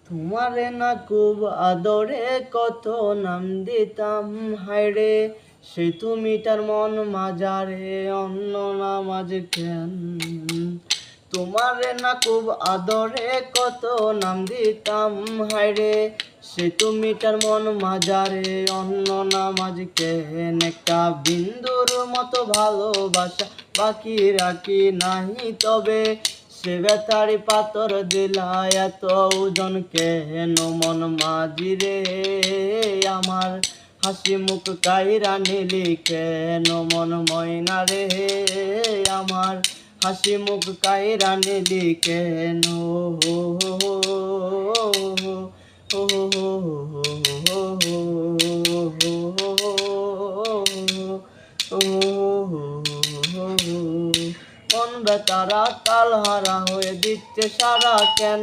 তোমারে না খুব আদরে কত নাম দিতাম হায়রে, সে তুমিটার মন মাজারে অন্য নাম আজ কেন। তোমারে না খুব আদরে কত নাম দিতাম হায়রে, সে তুমিটার মন মাজারে অন্য নাম আজ কেন। একটা বিন্দুর মতো ভালোবাসা বাকি রাখি নাহি তবে, সে ব্যথারি পাথর দিলা এত ওজন কেন। মন মাঝি রে আমার হাসি মুখ কাইরা নিলি কেন। মন ময়না রে আমার হাসি মুখ কাইরা নিলি কেন। মন বেতারা তাল হারা হয়ে দিচ্ছে সারা কেন।